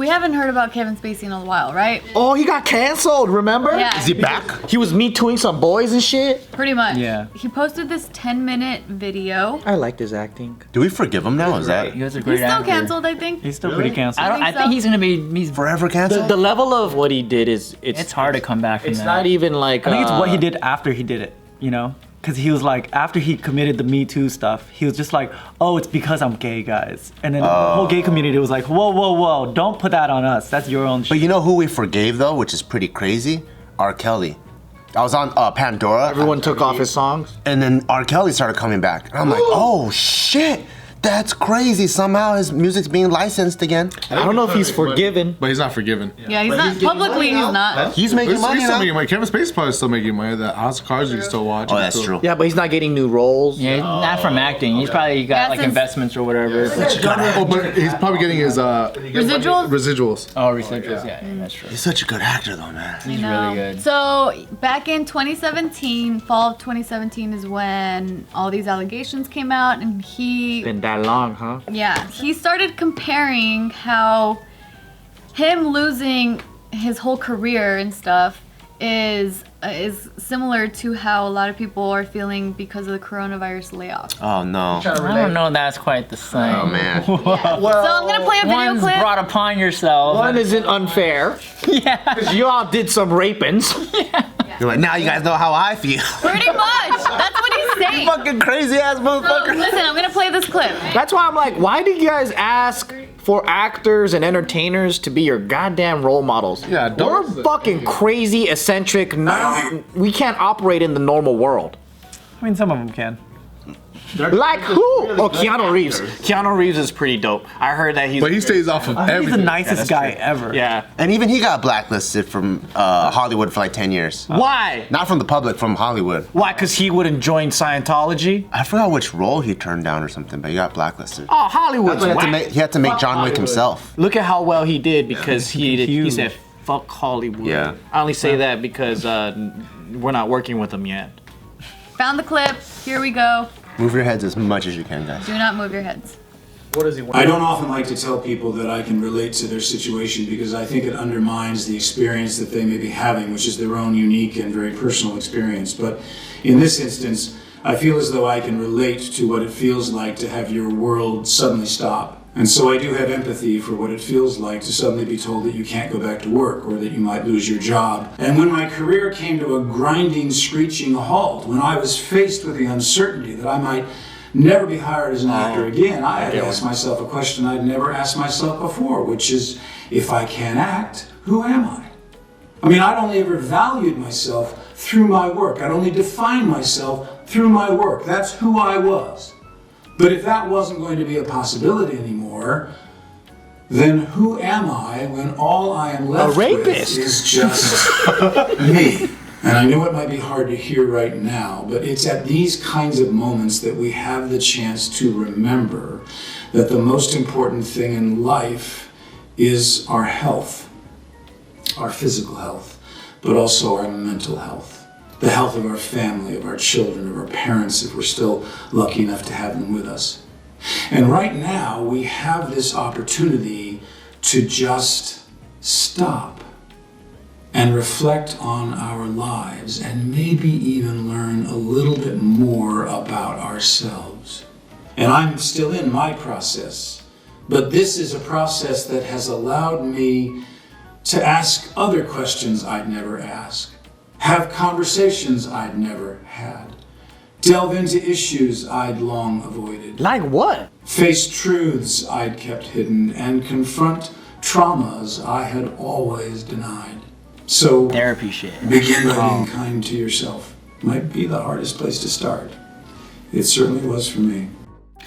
We haven't heard about Kevin Spacey in a while, right? Oh, he got canceled, remember? Yeah. Is he back? He was Me Tooing some boys and shit. Pretty much. Yeah. He posted this 10-minute video. I liked his acting. Do we forgive him now? Is that He was a He's great still actor. canceled, I think. He's still pretty canceled. I I think think he's gonna be. forever canceled? The level of what he did is It's hard to come back from It's that. not even like I think it's what he did after he did it. You know, because he was like, after he committed the Me Too stuff, he was just like, oh, it's because I'm gay, guys. And then the whole gay community was like, whoa, whoa, whoa, don't put that on us. That's your own But shit. you know who we forgave though, which is pretty crazy? R. Kelly. I was on Pandora. Everyone took off his songs. And then R. Kelly started coming back. And I'm like, oh shit, that's crazy. Somehow his music's being licensed again. I don't know if he's forgiven. But he's not forgiven. Yeah, he's not. Publicly, he's not. He's making money He's still now. making money. Kevin Spacey's probably still making money. The House of Cards you can still watch. Oh, that's true. Yeah, but he's not getting new roles. Yeah, not from acting. He's probably got Yeah, like since- investments or whatever. Oh, but he's probably getting his Residuals? residuals. Oh, residuals. Yeah, that's true. He's such a good actor though, man. He's No. really good. So back in 2017, fall of 2017 is when all these allegations came out, and Been that long, huh? he started comparing how him losing his whole career and stuff is similar to how a lot of people are feeling because of the coronavirus layoff. Oh no. I don't know. That's quite the same. Oh man. So I'm gonna play a video One's clip. brought upon yourself. One isn't unfair. Yeah. 'Cause you all did some rapings. You're like, now you guys know how I feel. Pretty much. That's what he's saying. Fucking crazy ass So, motherfucker. listen, I'm gonna play this clip. That's why I'm like, why do you guys ask for actors and entertainers to be your goddamn role models? Yeah, We're don't- fucking crazy, eccentric. We can't operate in the normal world. I mean, some of them can. Like who? Oh, Keanu Reeves. Keanu Reeves is pretty dope. I heard that he's. But he stays off of He's everything. the nicest guy ever. Yeah. And even he got blacklisted from Hollywood for like 10 years. Why? Not from the public, from Hollywood. Why? Because he wouldn't join Scientology? I forgot which role he turned down or something, but he got blacklisted. Oh, Hollywood's He had to whack. make, he had to make John Wick himself. Look at how well he did because he huge. said, fuck Hollywood. Yeah. I only say that because we're not working with him yet. Found the clip. Here we go. Move your heads as much as you can, guys. Do not move your heads. What does he want? I don't often like to tell people that I can relate to their situation because I think it undermines the experience that they may be having, which is their own unique and very personal experience. But in this instance, I feel as though I can relate to what it feels like to have your world suddenly stop. And so I do have empathy for what it feels like to suddenly be told that you can't go back to work or that you might lose your job. And when my career came to a grinding, screeching halt, when I was faced with the uncertainty that I might never be hired as an actor again, I had asked myself a question I'd never asked myself before, which is, if I can't act, who am I? I mean, I'd only ever valued myself through my work. I'd only defined myself through my work. That's who I was. But if that wasn't going to be a possibility anymore, then who am I when all I am left with is just me? And I know it might be hard to hear right now, but it's at these kinds of moments that we have the chance to remember that the most important thing in life is our health, our physical health, but also our mental health. The health of our family, of our children, of our parents, if we're still lucky enough to have them with us. And right now, we have this opportunity to just stop and reflect on our lives and maybe even learn a little bit more about ourselves. And I'm still in my process, but this is a process that has allowed me to ask other questions I'd never ask. Have conversations I'd never had. Delve into issues I'd long avoided. Like what? Face truths I'd kept hidden and confront traumas I had always denied. So Therapy shit. begin by being kind to yourself. Might be the hardest place to start. It certainly was for me.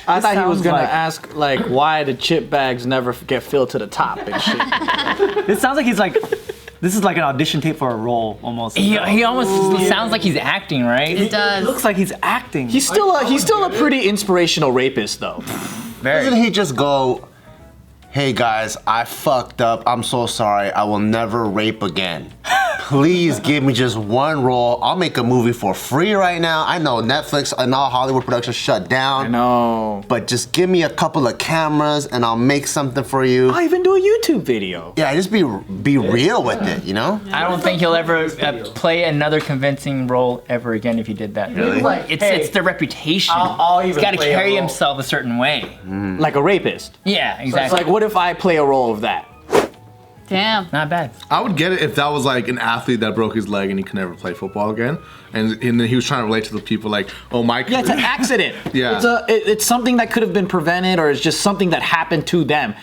I thought he was sounds gonna like- ask like why the chip bags never get filled to the top and shit. It sounds like he's like, this is like an audition tape for a role almost. He almost sounds like he's acting, right? It does. Looks like he's acting. He's still a pretty inspirational rapist though. Doesn't he just go, hey guys, I fucked up. I'm so sorry. I will never rape again. please give me just one role. I'll make a movie for free right now. I know Netflix and all Hollywood productions shut down. I know. But just give me a couple of cameras and I'll make something for you. I'll even do a YouTube video. Yeah, just be real with it, you know? I don't think he'll ever play another convincing role ever again if he did that. Really? It's the reputation. I'll He's even got to play a carry role. himself a certain way. Like a rapist. Yeah, It's exactly. like, what if I play a role of that? Damn. Not bad. I would get it if that was like an athlete that broke his leg and he could never play football again, and then he was trying to relate to the people like, oh my. Yeah, it's an accident. Yeah. It's something that could have been prevented, or it's just something that happened to them.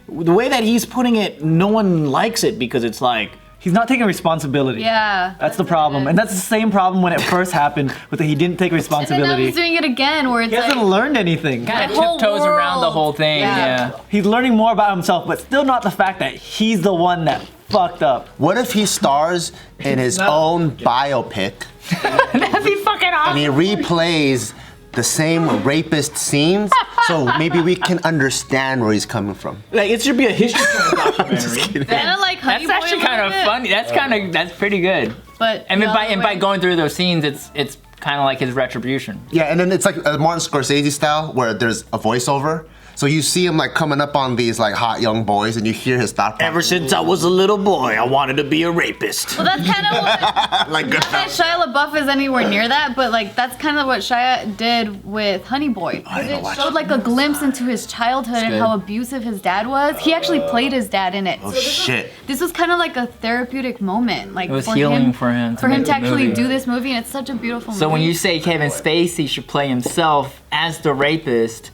The way that he's putting it, no one likes it because it's like, He's not taking responsibility. Yeah. That's the problem. And that's the same problem when it first happened with the he didn't take And then now responsibility. he's doing it again where it's He hasn't like, learned anything. Kind of The whole tiptoes around the world. whole thing. Yeah. Yeah. He's learning more about himself, but still not the fact that he's the one that fucked up. What if he stars in his own biopic That'd be fucking awesome. and he replays the same rapist scenes so maybe we can understand where he's coming from? like it should be a history documentary. kind of like Honey That's Boy actually a kind little of bit. funny. That's pretty good. But And the by other way- going through those scenes, it's kind of like his retribution. Yeah, and then it's like a Martin Scorsese style where there's a voiceover. So you see him like coming up on these like hot young boys and you hear his thought Ever process. since I was a little boy, I wanted to be a rapist. Well, that's kind of what. Like Not that Shia LaBeouf is anywhere near that, but like that's kind of what Shia did with Honey Boy. It showed like a glimpse into his childhood and good. how abusive his dad was. He actually played his dad in it. Oh shit. This was kind of like a therapeutic moment, like It was for healing him, for him to for him make to the actually movie. do this movie, and it's such a beautiful movie. So when you say Kevin Spacey should play himself as the rapist,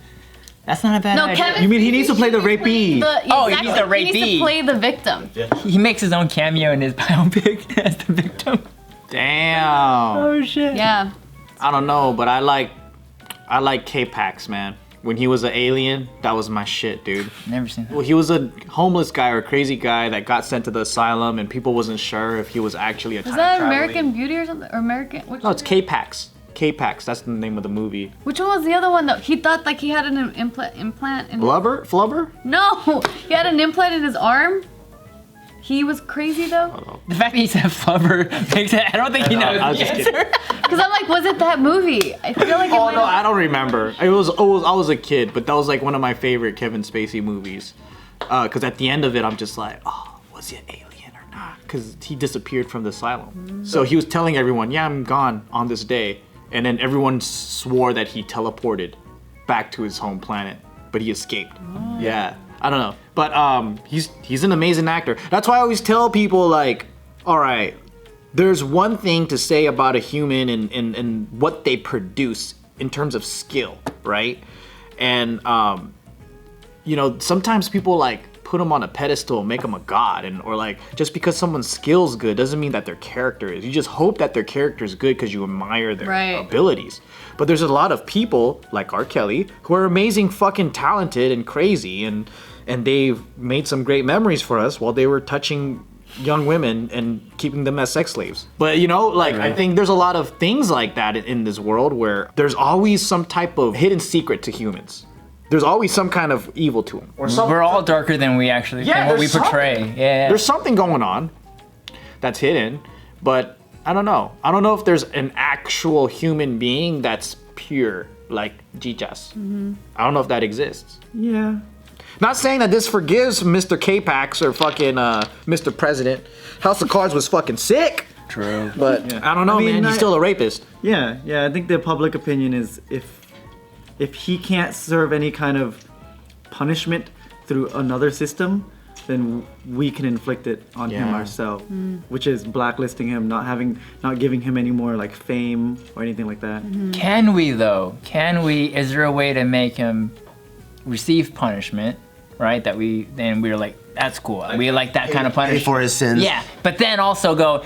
that's not a bad no, idea. Kevin, You mean he needs to play the should be playing rapee? Oh, he's exactly. the He needs rapee. to play the victim. He makes his own cameo in his biopic as the victim. Damn. Oh shit. Yeah. I don't know, but I like K-Pax, man. When he was an alien, that was my shit, dude. Never seen that. Well, he was a homeless guy or a crazy guy that got sent to the asylum, and people wasn't sure if he was actually a Was time that traveling. American Beauty or something? Or American? Which No, it's K-Pax. K-Pax. That's the name of the movie. Which one was the other one though? He thought like he had an implant in Flubber? No, he had an implant in his arm. He was crazy though. The fact that he said flubber makes it. I don't think he knows I was the just answer. Because I'm like, was it that movie? I feel like it Oh might no, I have. don't remember. I was a kid, but that was like one of my favorite Kevin Spacey movies. Because at the end of it, I'm just like, oh, was he an alien or not? Because he disappeared from the asylum. So he was telling everyone, yeah, I'm gone on this day. And then everyone swore that he teleported back to his home planet, but he escaped. Yeah, I don't know. But he's an amazing actor. That's why I always tell people like, all right, there's one thing to say about a human and what they produce in terms of skill, right? And you know, sometimes people like put them on a pedestal, make them a god, and or like just because someone's skill's good doesn't mean that their character is. You just hope that their character is good because you admire their Right. abilities. But there's a lot of people like R. Kelly who are amazing, fucking talented and crazy, and they've made some great memories for us while they were touching young women and keeping them as sex slaves. But you know, like I think there's a lot of things like that in this world where there's always some type of hidden secret to humans. There's always some kind of evil to them. Or We're all darker than we actually than what we there's portray. something. Yeah. There's something going on that's hidden, but I don't know. I don't know if there's an actual human being that's pure like Gichas. I don't know if that exists. Yeah. Not saying that this forgives Mr. K-Pax or fucking Mr. President. House of Cards was fucking sick. True. But I don't know, I mean, man. He's still a rapist. Yeah, I think the public opinion is if he can't serve any kind of punishment through another system, then we can inflict it on him Yeah. ourselves, which is blacklisting him, not giving him any more like fame or anything like that. Can we though? Is there a way to make him receive punishment, right? That we're like, that's cool. We like that kind of Pay punishment. for his sins. Yeah, but then also go,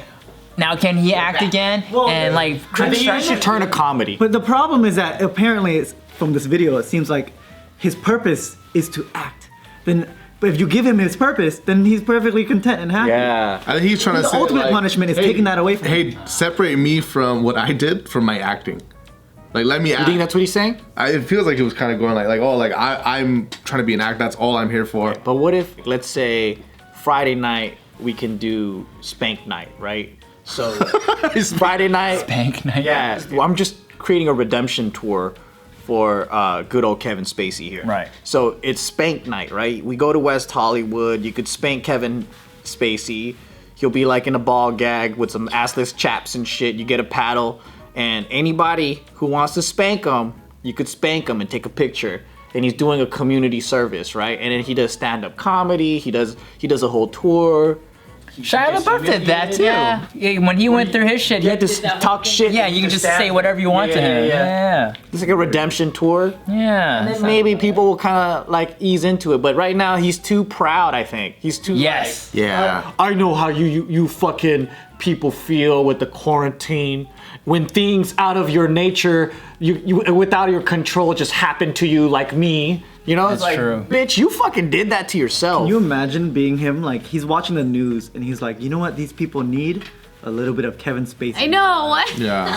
now can he act again? And like, I think you should turn a comedy. But the problem is that apparently, from this video, it seems like his purpose is to act. But if you give him his purpose, then he's perfectly content and happy. Yeah. I think he's trying to The say ultimate like, punishment is taking that away from him. Hey, separate me from what I did from my acting. Like let me You act. think that's what he's saying? It feels like he was kind of going like oh like I'm trying to be an actor. That's all I'm here for. But what if, let's say, Friday night we can do spank night, right? So Friday night. Bank night. Yeah, well, I'm just creating a redemption tour for good old Kevin Spacey here. Right. So it's spank night, right? We go to West Hollywood. You could spank Kevin Spacey. He'll be like in a ball gag with some assless chaps and shit. You get a paddle, and anybody who wants to spank him, you could spank him and take a picture. And he's doing a community service, right? And then he does stand-up comedy. He does a whole tour. Shia LaBeouf did that too. Yeah. Yeah, when he went through his shit, You had to talk shit. yeah, you can just say whatever you want to him. Yeah. It's like a redemption tour. Yeah. And maybe people will kind of like ease into it, but right now he's too proud. I think he's too. Yes. Yeah. I know how you fucking people feel with the quarantine when things out of your nature, you without your control, just happen to you like me. You know, it's That's like, true. bitch, you fucking did that to yourself. Can you imagine being him? Like, he's watching the news and he's like, you know what these people need? A little bit of Kevin Spacey. I know what. Yeah.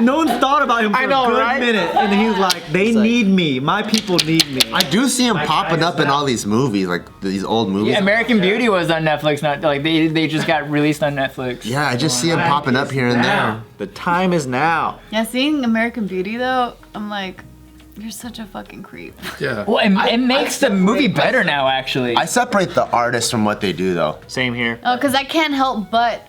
No one thought about him for I know, a good right? minute. And he's like, they need me. My people need me. I do see him popping up in all these movies, like these old movies. Yeah, American Beauty was on Netflix. Not like they just got released on Netflix. Yeah, I just see him popping up here and there. The time is now. Yeah, seeing American Beauty though, I'm like, you're such a fucking creep. Yeah. Well, it makes the movie better now, actually. I separate the artist from what they do, though. Same here. Oh, because I can't help but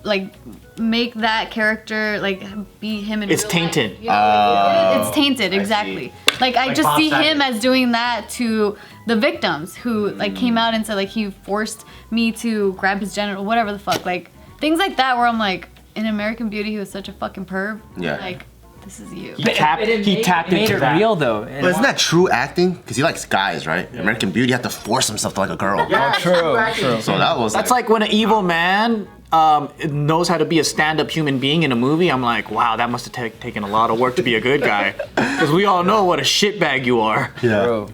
like make that character like be him in It's real tainted. life. Yeah, it's tainted, exactly. Like I just Bob see Saget. him as doing that to the victims who like came out and said like he forced me to grab his genital, whatever the fuck, like things like that where I'm like, in American Beauty he was such a fucking perv. Yeah. Like this is you. He tapped it made into it that. real though. But isn't that true acting? Because he likes guys, right? American Beauty, you have to force himself to like a girl. True. So that was That's like when an evil man knows how to be a stand-up human being in a movie. I'm like, wow, that must have taken a lot of work to be a good guy. Because we all know what a shitbag you are. yeah. True.